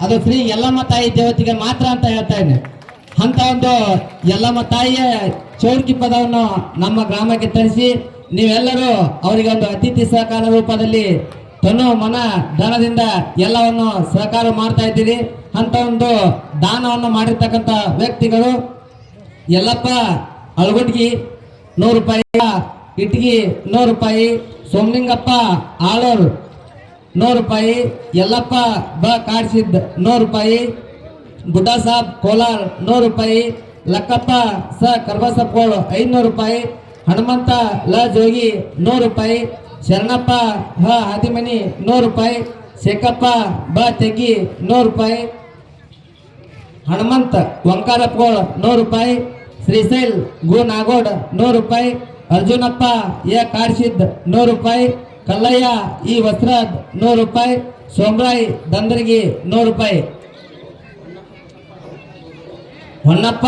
ಅದು ಶ್ರೀ ಯಲ್ಲಮ್ಮ ತಾಯಿ ದೇವತೆಗೆ ಮಾತ್ರ ಅಂತ ಹೇಳ್ತಾ ಇದ್ದೇನೆ. ಅಂತ ಒಂದು ಯಲ್ಲಮ್ಮ ತಾಯಿಯ ಚೌರ್ಕಿ ಪದವನ್ನು ನಮ್ಮ ಗ್ರಾಮಕ್ಕೆ ತರಿಸಿ ನೀವೆಲ್ಲರೂ ಅವರಿಗೆ ಒಂದು ಅತಿಥಿ ಸಹಕಾರ ರೂಪದಲ್ಲಿ ತನು ಮನ ಧನದಿಂದ ಎಲ್ಲವನ್ನು ಸಹಕಾರ ಮಾಡ್ತಾ ಇದ್ದೀರಿ. ಅಂತ ಒಂದು ದಾನವನ್ನು ಮಾಡಿರ್ತಕ್ಕಂಥ ವ್ಯಕ್ತಿಗಳು ಯಲ್ಲಪ್ಪ ಅಳಗುಡ್ಗಿ 100 ರೂಪಾಯಿ, ಇಟ್ಗಿ 100 ರೂಪಾಯಿ, ಸೋಮಲಿಂಗಪ್ಪ ಆಳೂರು 100 ರೂಪಾಯಿ, ಯಲ್ಲಪ್ಪ ಬ ಕಾಡ್ಸಿದ್ 100 ರೂಪಾಯಿ, ಬುಡ್ಡಾ ಸಾಬ್ ಕೋಲಾರ್ 100 ರೂಪಾಯಿ, ಲಕ್ಕಪ್ಪ ಸ ಕರ್ಬಸಪ್ಪಗೋಳು 500 ರೂಪಾಯಿ, ಹನುಮಂತ ಲ ಜೋಗಿ 100 ರೂಪಾಯಿ, ಶರಣಪ್ಪ ಹ ಹಾದಿಮನಿ 100 ರೂಪಾಯಿ, ಶೇಖಪ್ಪ ಬ ತೆಗಿ 100 ರೂಪಾಯಿ, ಹನುಮಂತ ವಂಕಾರಪ್ಪಗೋಳು 100 ರೂಪಾಯಿ, ಶ್ರೀಶೈಲ್ ಗು ನಾಗೋಡ್ 100 ರೂಪಾಯಿ, ಅರ್ಜುನಪ್ಪ ಯ ಕಾಡ್ಸಿದ್ 100 ರೂಪಾಯಿ, ಕಲ್ಲಯ್ಯ ಈ ವಸ್ತ್ರದ್ 100 ರೂಪಾಯಿ, ಸೋಮರಾಯ್ ದಂದರ್ಗಿ 100 ರೂಪಾಯಿ, ಹೊನ್ನಪ್ಪ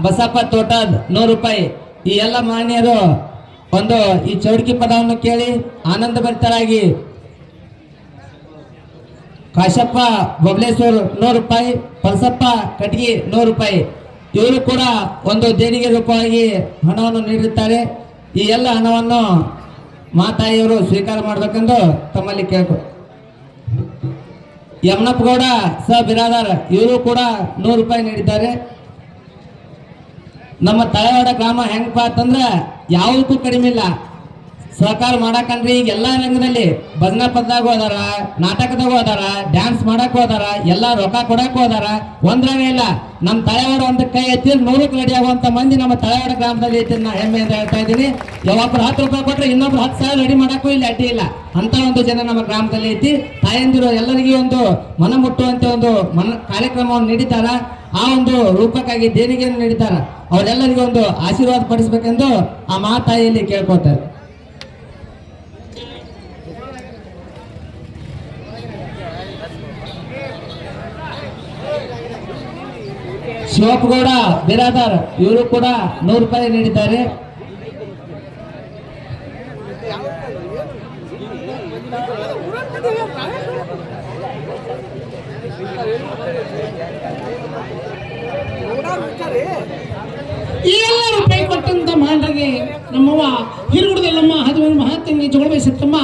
ಬಸಪ್ಪ ತೋಟದ್ 100 ರೂಪಾಯಿ. ಈ ಎಲ್ಲ ಮಾನ್ಯರು ಒಂದು ಈ ಚೌಡ್ಕಿ ಪದವನ್ನು ಕೇಳಿ ಆನಂದ ಭರಿತರಾಗಿ ಕಾಶಪ್ಪ ಬಬಲೇಶ್ವರ್ 100 ರೂಪಾಯಿ, ಪಲ್ಸಪ್ಪ ಕಟ್ಗಿ 100 ರೂಪಾಯಿ. ಇವರು ಕೂಡ ಒಂದು ದೇಣಿಗೆ ರೂಪವಾಗಿ ಹಣವನ್ನು ನೀಡಿರುತ್ತಾರೆ. ಈ ಎಲ್ಲ ಹಣವನ್ನು ಮಾತಾಯಿಯವರು ಸ್ವೀಕಾರ ಮಾಡಬೇಕೆಂದು ತಮ್ಮಲ್ಲಿ ಕೇಳ್ಕೊ. ಯಮನಪ್ಪ ಗೌಡ ಸ ಬಿರಾದಾರ್ ಇವರು ಕೂಡ 100 ರೂಪಾಯಿ ನೀಡಿದ್ದಾರೆ. ನಮ್ಮ ತಳವಾಡ ಗ್ರಾಮ ಹೆಂಗಪ್ಪ ಅಂತಂದ್ರ ಯಾವುದಕ್ಕೂ ಕಡಿಮೆ ಇಲ್ಲ, ಸಹಕಾರ ಮಾಡಕಂದ್ರಿ. ಈಗ ಎಲ್ಲಾ ರಂಗದಲ್ಲಿ ಭಜನಾ ಪದದಾಗ ಹೋದಾರ, ನಾಟಕದಾಗ ಹೋದಾರ, ಡ್ಯಾನ್ಸ್ ಮಾಡಕ್ ಹೋದಾರ, ಎಲ್ಲಾ ರೊಕ್ಕ ಕೊಡಕ್ ಹೋದಾರ. ಒಂದ್ರಾಗ ಇಲ್ಲ, ನಮ್ಮ ತಳವಾಡ ಒಂದ್ ಕೈ ಎತ್ತಿ 100ಕ್ಕೆ ರೆಡಿ ಆಗುವಂತ ಮಂದಿ ನಮ್ಮ ತಳವಾಡ ಗ್ರಾಮದಲ್ಲಿ ಐತಿ. ನಾ ಹೆಮ್ಮೆ ಅಂತ ಹೇಳ್ತಾ ಇದ್ದೀನಿ. ಯಾವೊಬ್ರು 10 ರೂಪಾಯಿ ಕೊಟ್ರೆ ಇನ್ನೊಬ್ರು 10,000 ರೆಡಿ ಮಾಡಕ್ಕೂ ಇಲ್ಲಿ ಅಡ್ಡಿ ಇಲ್ಲ. ಅಂತ ಒಂದು ಜನ ನಮ್ಮ ಗ್ರಾಮದಲ್ಲಿ ಐತಿ. ತಾಯಂದಿರು ಎಲ್ಲರಿಗೂ ಒಂದು ಮನ ಮುಟ್ಟುವಂತೆ ಒಂದು ಕಾರ್ಯಕ್ರಮವನ್ನು ನೀಡಿದ್ದಾರ. ಆ ಒಂದು ರೂಪಕ್ಕಾಗಿ ದೇಣಿಗೆಯನ್ನು ನೀಡಿದ್ದಾರ. ಅವರೆಲ್ಲರಿಗೂ ಒಂದು ಆಶೀರ್ವಾದ ಪಡಿಸಬೇಕೆಂದು ಆ ಮಾತಾಯಿಯಲ್ಲಿ ಕೇಳ್ಕೊತಾರೆ. ಶಿವಪ್ಪಗೌಡ ಬಿರಾದಾರ್ ಇವರು ಕೂಡ 100 ರೂಪಾಯಿ ನೀಡಿದ್ದಾರೆ. ಈ ಎಲ್ಲ ರೂಪಾಯಿ ಕೊಟ್ಟಂತ ಮಾಂಡ್ರಿಗೆ ನಮ್ಮವ್ವ ಹಿರುಗುಡದಲ್ಲಮ್ಮ 11 ಮಹಾತ್ಮಿ ಜೋಳಬೈ ಸತ್ತಮ್ಮ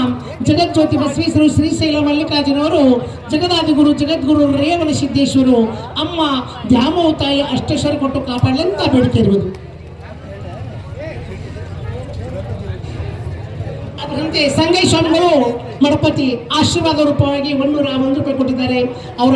ಜಗಜ್ಯೋತಿ ಬಸವೇಶ್ವರ ಶ್ರೀಶೈಲ ಮಲ್ಲಿಕಾರ್ಜುನವರು ಜಗದಾದಿಗುರು ಜಗದ್ಗುರು ರೇವಣ ಸಿದ್ದೇಶ್ವರು ಅಮ್ಮ ದ್ಯಾಮವ್ವ ತಾಯಿ ಅಷ್ಟೇಶ್ವರ ಕೊಟ್ಟು ಕಾಪಾಡಲಿ ಅಂತ ಬೇಡಿಕೆ ಇರುವುದು. ಅದರಂತೆ ಸಂಗೈ ಸ್ವಾಮಿಗಳು ಮಡಪತಿ ಆಶೀರ್ವಾದ ರೂಪವಾಗಿ 101 ರೂಪಾಯಿ ಕೊಟ್ಟಿದ್ದಾರೆ. ಅವರ